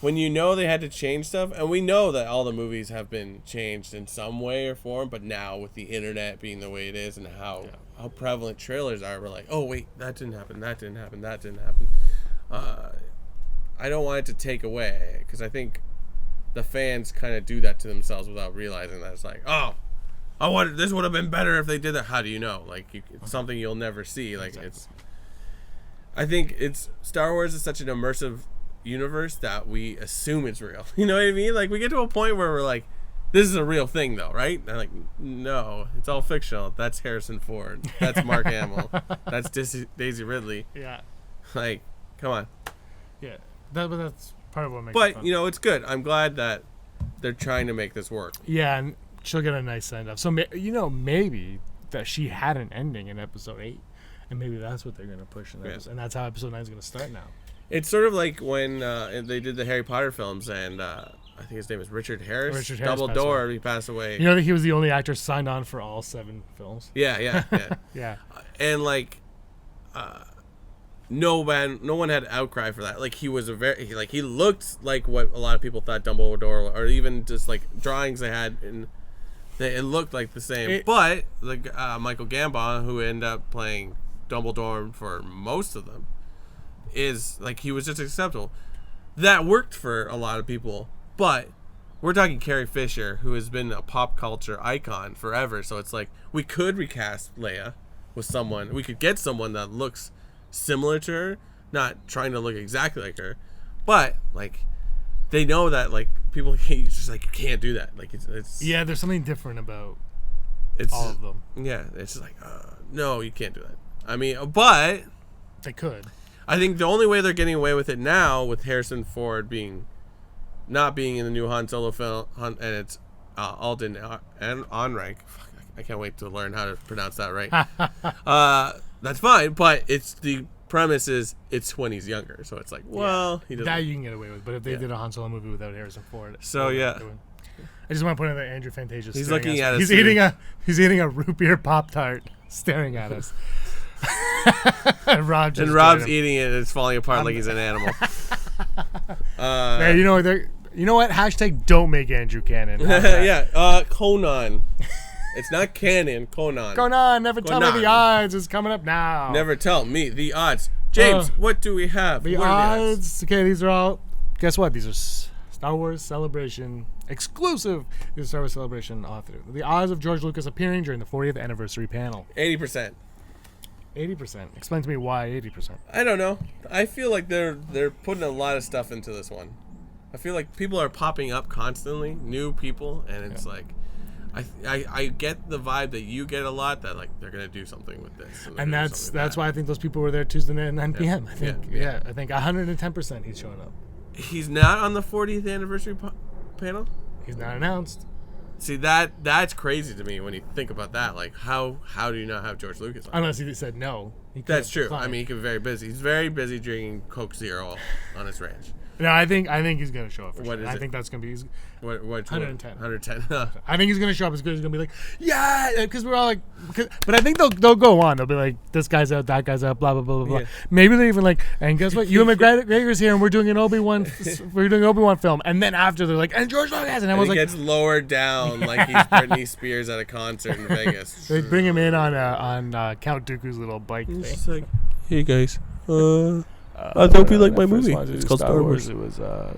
[SPEAKER 2] when you know they had to change stuff, and we know that all the movies have been changed in some way or form, but now with the internet being the way it is and how prevalent trailers are, we're like, oh wait, that didn't happen. I don't want it to take away, because I think the fans kind of do that to themselves without realizing that. It's like, this would have been better if they did that. How do you know? Like, it's something you'll never see. Like, I think Star Wars is such an immersive universe that we assume it's real. You know what I mean? Like, we get to a point where we're like, this is a real thing, though, right? And I'm like, no, it's all fictional. That's Harrison Ford. That's Mark Hamill. That's Daisy Ridley.
[SPEAKER 1] Yeah.
[SPEAKER 2] Like, come on.
[SPEAKER 1] Yeah. That's part of what makes it fun.
[SPEAKER 2] But, it's good. I'm glad that they're trying to make this work.
[SPEAKER 1] Yeah, and she'll get a nice send-off. So, maybe that she had an ending in episode 8, and maybe that's what they're going to push in episode, and that's how episode 9 is going to start now.
[SPEAKER 2] It's sort of like when they did the Harry Potter films, and I think his name is Richard Harris. Dumbledore, he passed away.
[SPEAKER 1] You know that he was the only actor signed on for all 7 films?
[SPEAKER 2] Yeah.
[SPEAKER 1] Yeah.
[SPEAKER 2] And, like, no one had outcry for that. Like, he was he looked like what a lot of people thought Dumbledore, or even just, like, drawings they had, and it looked like the same. But, like, Michael Gambon, who ended up playing Dumbledore for most of them, is, like, he was just acceptable. That worked for a lot of people, but we're talking Carrie Fisher, who has been a pop culture icon forever, so it's like, we could recast Leia with someone. We could get someone that looks similar to her, not trying to look exactly like her, but, like, they know that, like, people hate, it's just like, you can't do that. Like, it's
[SPEAKER 1] yeah, there's something different about all of them.
[SPEAKER 2] Yeah, it's just like, no, you can't do that. I mean, but
[SPEAKER 1] they could.
[SPEAKER 2] I think the only way they're getting away with it now, with Harrison Ford not being in the new Han Solo film, and it's Alden Ehrenreich. Fuck, I can't wait to learn how to pronounce that right. That's fine, but the premise is it's when he's younger, so it's like, well, he doesn't.
[SPEAKER 1] That you can get away with, but if they did a Han Solo movie without Harrison Ford,
[SPEAKER 2] so yeah.
[SPEAKER 1] I just want to point out that Andrew Fantasia.
[SPEAKER 2] He's looking at us.
[SPEAKER 1] He's eating a root beer Pop-Tart, staring at us. Rob's
[SPEAKER 2] eating it, and it's falling apart like he's an animal.
[SPEAKER 1] Man, you know what? Hashtag don't make Andrew canon.
[SPEAKER 2] Yeah, Conan. It's not canon, Conan.
[SPEAKER 1] Conan, never tell me the odds. It's coming up now.
[SPEAKER 2] Never tell me the odds. James, what do we have?
[SPEAKER 1] The odds. Okay, these are all. Guess what? These are Star Wars Celebration exclusive. This is Star Wars Celebration author. The odds of George Lucas appearing during the 40th anniversary panel.
[SPEAKER 2] 80%.
[SPEAKER 1] 80%. Explain to me why 80%.
[SPEAKER 2] I don't know. I feel like they're putting a lot of stuff into this one. I feel like people are popping up constantly, new people, and it's like, I get the vibe that you get a lot, that, like, they're gonna do something with this,
[SPEAKER 1] and that's why I think those people were there Tuesday night at 9 p.m. I think I think 110% he's showing up.
[SPEAKER 2] He's not on the 40th anniversary panel.
[SPEAKER 1] He's not announced.
[SPEAKER 2] See, that's crazy to me when you think about that. Like, how do you not have George Lucas on?
[SPEAKER 1] Unless he said no.
[SPEAKER 2] That's true. I mean, he can be very busy. He's very busy drinking Coke Zero on his ranch.
[SPEAKER 1] No, I think he's gonna show up for
[SPEAKER 2] what
[SPEAKER 1] sure. I think that's gonna be
[SPEAKER 2] what
[SPEAKER 1] 110.
[SPEAKER 2] 110.
[SPEAKER 1] I think he's gonna show up. He's gonna be like, yeah, because we're all like, but I think they'll go on. They'll be like, this guy's out, that guy's out, blah blah blah blah blah.
[SPEAKER 2] Yeah.
[SPEAKER 1] Maybe they're even like, and guess what? Ewan McGregor's here, and we're doing an Obi-Wan film, and then after they're like, and George Lucas, and I was like,
[SPEAKER 2] gets lowered down like he's Britney Spears at a concert in Vegas.
[SPEAKER 1] They bring him in on Count Dooku's little bike thing.
[SPEAKER 2] It's like, hey guys, I hope you like my movie. It's called Star Wars.
[SPEAKER 1] It was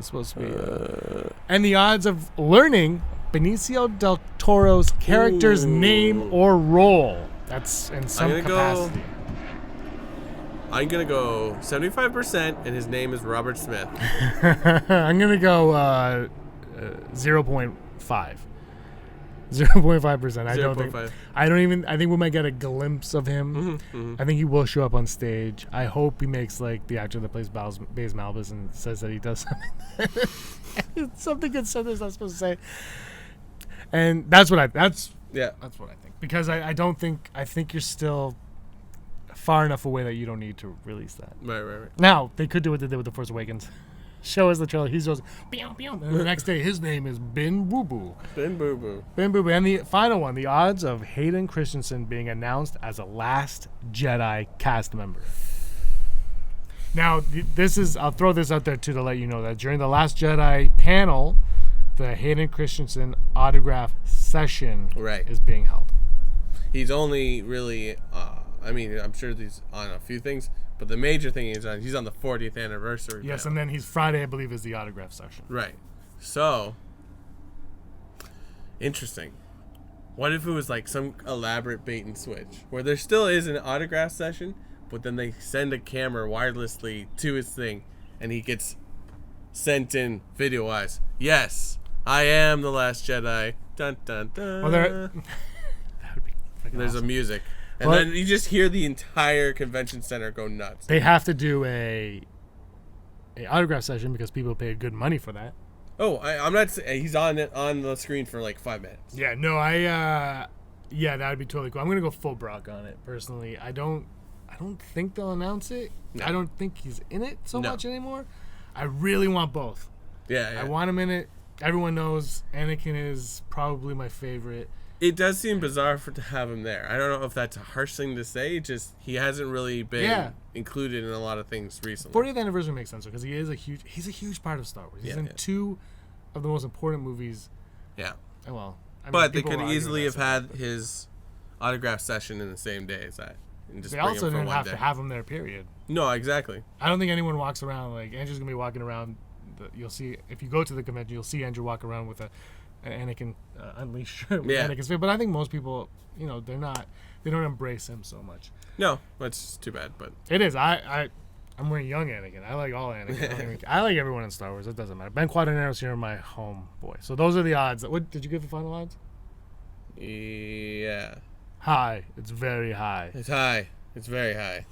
[SPEAKER 1] supposed to be. And the odds of learning Benicio del Toro's character's name or role. That's in some capacity.
[SPEAKER 2] I'm going to go 75%, and his name is Robert Smith.
[SPEAKER 1] I'm going to go 0.5. 0.5%. I think we might get a glimpse of him. I think he will show up on stage. I hope he makes like the actor that plays Baze Malbus and says that he does something. Something good stuff he's not supposed to say. And that's what I think. Because I think you're still far enough away that you don't need to release that.
[SPEAKER 2] Right.
[SPEAKER 1] Now, they could do what they did with The Force Awakens. Show us the trailer. He goes, pew, pew. And the next day, his name is Ben Boo Boo.
[SPEAKER 2] Ben Boo Boo.
[SPEAKER 1] Ben Boo Boo. And the final one, the odds of Hayden Christensen being announced as a Last Jedi cast member. Now, I'll throw this out there too to let you know that during the Last Jedi panel, the Hayden Christensen autograph session is being held.
[SPEAKER 2] He's only really, I'm sure he's on a few things. But the major thing he's on the 40th anniversary.
[SPEAKER 1] Yes,
[SPEAKER 2] panel.
[SPEAKER 1] And then Friday, I believe, is the autograph session.
[SPEAKER 2] Right. So, interesting. What if it was like some elaborate bait and switch where there still is an autograph session, but then they send a camera wirelessly to his thing, and he gets sent in video-wise. Yes, I am the Last Jedi. Dun dun dun.
[SPEAKER 1] Well, that would be
[SPEAKER 2] There's
[SPEAKER 1] awesome.
[SPEAKER 2] A music. And then you just hear the entire convention center go nuts.
[SPEAKER 1] They have to do a autograph session because people paid good money for that.
[SPEAKER 2] Oh, I'm not. He's on the screen for like 5 minutes.
[SPEAKER 1] Yeah, no, that would be totally cool. I'm gonna go full Brock on it personally. I don't think they'll announce it. No. I don't think he's in it so much anymore. I really want both.
[SPEAKER 2] Yeah.
[SPEAKER 1] I want him in it. Everyone knows Anakin is probably my favorite.
[SPEAKER 2] It does seem bizarre to have him there. I don't know if that's a harsh thing to say. Just he hasn't really been included in a lot of things recently.
[SPEAKER 1] 40th anniversary makes sense because he's a huge part of Star Wars. He's in 2 of the most important movies.
[SPEAKER 2] Yeah.
[SPEAKER 1] Well,
[SPEAKER 2] but they could easily have had his autograph session in the same day as that. And just
[SPEAKER 1] they also didn't have to have him there, period.
[SPEAKER 2] No, exactly.
[SPEAKER 1] I don't think anyone walks around like Andrew's gonna be walking around. You'll see if you go to the convention, you'll see Andrew walk around with an Anakin Unleashed shirt with Anakin's face. But I think most people, they don't embrace him so much.
[SPEAKER 2] No, that's too bad. But
[SPEAKER 1] it is. I'm wearing young Anakin. I like all Anakin. I like everyone in Star Wars. It doesn't matter. Ben Quadernero's here, my homeboy. So those are the odds. What did you give the final odds?
[SPEAKER 2] Yeah.
[SPEAKER 1] High. It's very high.
[SPEAKER 2] It's high. It's very high.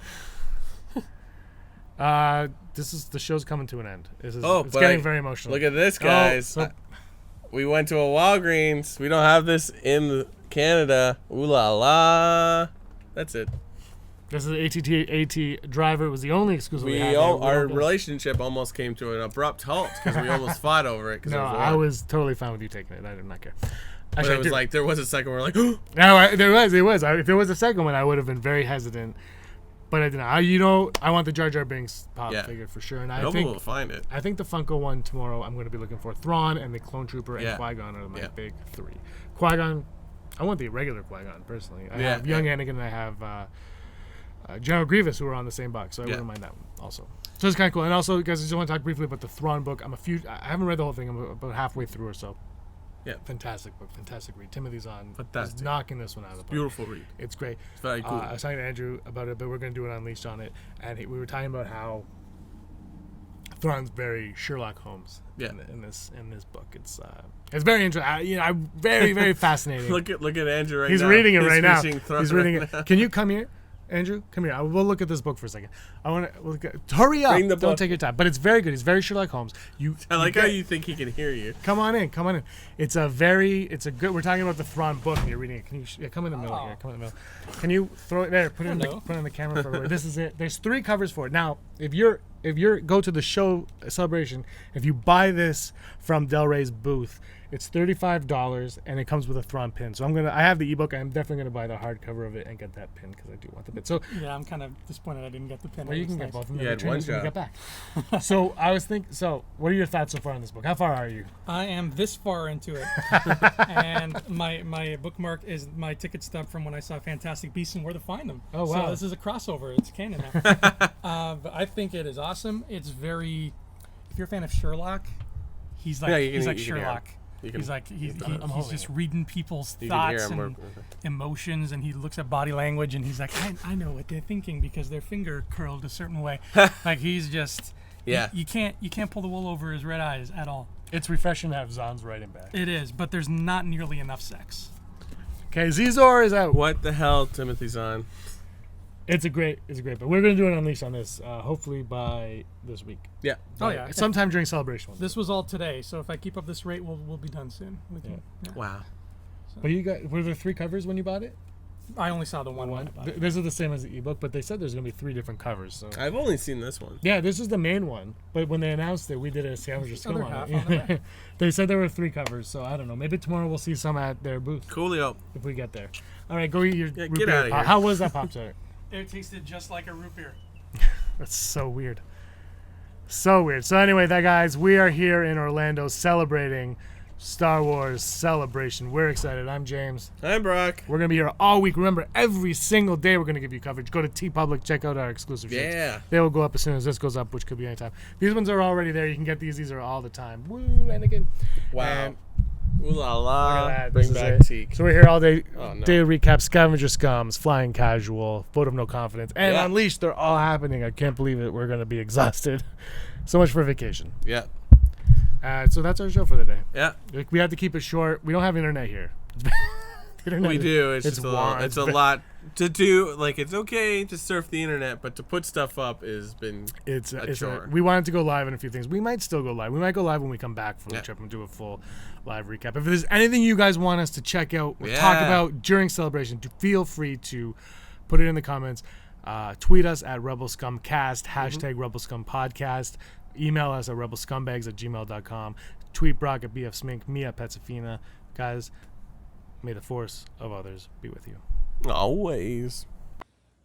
[SPEAKER 1] The show's coming to an end. It's getting very emotional.
[SPEAKER 2] Look at this, guys. We went to a Walgreens. We don't have this in Canada. Ooh la la. That's it.
[SPEAKER 1] This is AT driver. It was the only exclusive we had.
[SPEAKER 2] Our relationship almost came to an abrupt halt because we almost fought over it.
[SPEAKER 1] No, I was totally fine with you taking it. I did not care.
[SPEAKER 2] Actually, it was like there was a second where we're like,
[SPEAKER 1] no, there was. If there was a second one, I would have been very hesitant. But I didn't. I want the Jar Jar Binks pop figure for sure. And I think
[SPEAKER 2] we'll find it.
[SPEAKER 1] I think the Funko one tomorrow, I'm going to be looking for Thrawn and the Clone Trooper and Qui-Gon are my big 3. Qui-Gon, I want the regular Qui-Gon personally. I have young Anakin and I have General Grievous who are on the same box, so I wouldn't mind that one also. So it's kind of cool. And also, guys, I just want to talk briefly about the Thrawn book. I haven't read the whole thing. I'm about halfway through or so. Yeah, fantastic book, fantastic read. Timothy Zahn is knocking this one out of the park.
[SPEAKER 2] Beautiful read.
[SPEAKER 1] It's great.
[SPEAKER 2] It's very cool.
[SPEAKER 1] I was talking to Andrew about it, but we're going to do an Unleashed on it, and we were talking about how Thrawn's very Sherlock Holmes in this book. It's very interesting. Very very fascinating.
[SPEAKER 2] Look at Andrew right now.
[SPEAKER 1] He's reading it right now. He's reading it. Can you come here? Andrew, come here. We'll look at this book for a second. I want to hurry up.
[SPEAKER 2] Bring the book.
[SPEAKER 1] Don't take your time. But it's very good. It's very Sherlock Holmes.
[SPEAKER 2] I like how you think he can hear you.
[SPEAKER 1] Come on in. It's a good. We're talking about the Thrawn book, and you're reading it. Can you come in the middle here? Come in the middle. Can you throw it there? Put it in the camera for everybody. This is it. There's 3 covers for it. Now, if you go to the show celebration, if you buy this from Del Rey's booth, it's $35, and it comes with a Thrawn pin. So I have the ebook. I'm definitely gonna buy the hardcover of it and get that pin because I do want the pin. So
[SPEAKER 3] yeah, I'm kind of disappointed I didn't get the pin.
[SPEAKER 1] Well, you can get both of them.
[SPEAKER 2] You had one job.
[SPEAKER 1] Get back. So I was thinking. So what are your thoughts so far on this book? How far are you?
[SPEAKER 3] I am this far into it, and my bookmark is my ticket stub from when I saw Fantastic Beasts and Where to Find Them.
[SPEAKER 1] Oh wow!
[SPEAKER 3] So this is a crossover. It's canon now. But I think it is awesome. It's very. If you're a fan of Sherlock, he's like Sherlock. He's just reading people's thoughts and emotions, and he looks at body language, and he's like, I know what they're thinking because their finger curled a certain way. Like he's just, you can't pull the wool over his red eyes at all.
[SPEAKER 1] It's refreshing to have Zahn's writing back.
[SPEAKER 3] It is, but there's not nearly enough sex.
[SPEAKER 1] Okay, Zizor is out.
[SPEAKER 2] What the hell, Timothy Zahn?
[SPEAKER 1] It's a great book. We're going to do an Unleash on this, hopefully by this week.
[SPEAKER 2] Yeah.
[SPEAKER 3] Oh yeah.
[SPEAKER 1] Sometime during Celebration.
[SPEAKER 3] This was all today, so if I keep up this rate, we'll be done soon.
[SPEAKER 2] Wow.
[SPEAKER 3] So.
[SPEAKER 1] But were there 3 covers when you bought it?
[SPEAKER 3] I only saw the one.
[SPEAKER 1] This is the same as the ebook, but they said there's going to be 3 different covers. So
[SPEAKER 2] I've only seen this one.
[SPEAKER 1] Yeah, this is the main one. But when they announced it, we did a sandwich or Scum on it. They said there were 3 covers, so I don't know. Maybe tomorrow we'll see some at their booth.
[SPEAKER 2] Coolio.
[SPEAKER 1] If we get there. All right, go eat your root
[SPEAKER 2] get
[SPEAKER 1] beer.
[SPEAKER 2] out of here.
[SPEAKER 1] How was that Pop Tart?
[SPEAKER 3] It tasted just like a root beer.
[SPEAKER 1] That's so weird. So weird. So anyway, guys, we are here in Orlando celebrating Star Wars Celebration. We're excited. I'm James.
[SPEAKER 2] I'm Brock.
[SPEAKER 1] We're going to be here all week. Remember, every single day we're going to give you coverage. Go to TeePublic, check out our exclusive shirts.
[SPEAKER 2] Yeah.
[SPEAKER 1] They will go up as soon as this goes up, which could be anytime. These ones are already there. You can get these. These are all the time. Woo, Anakin.
[SPEAKER 2] Wow.
[SPEAKER 1] And
[SPEAKER 2] ooh la la.
[SPEAKER 1] Bring
[SPEAKER 2] back Teak.
[SPEAKER 1] So we're here all day.
[SPEAKER 2] Oh, no.
[SPEAKER 1] Day recap, Scavenger Scums, Flying Casual, Vote of No Confidence, and Unleashed. They're all happening. I can't believe it. We're going to be exhausted. So much for vacation.
[SPEAKER 2] Yeah.
[SPEAKER 1] So that's our show for the day.
[SPEAKER 2] Yeah.
[SPEAKER 1] We have to keep it short. We don't have internet here.
[SPEAKER 2] We do. It's just
[SPEAKER 1] it's
[SPEAKER 2] a lot to do. Like, it's okay to surf the internet, but to put stuff up has been a chore.
[SPEAKER 1] We wanted to go live on a few things. We might still go live. We might go live when we come back from the trip and do a full live recap. If there's anything you guys want us to check out or talk about during Celebration, feel free to put it in the comments. Tweet us at Rebel Scum Cast, hashtag Rebel Scum Podcast. Email us at rebelscumbags@gmail.com. Tweet Brock at BF Smink, me at Petsafina. Guys, may the force of others be with you.
[SPEAKER 2] Always.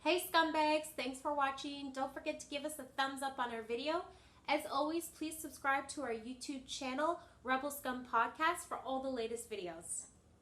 [SPEAKER 4] Hey scumbags, thanks for watching. Don't forget to give us a thumbs up on our video. As always, please subscribe to our YouTube channel, Rebel Scum Podcast, for all the latest videos.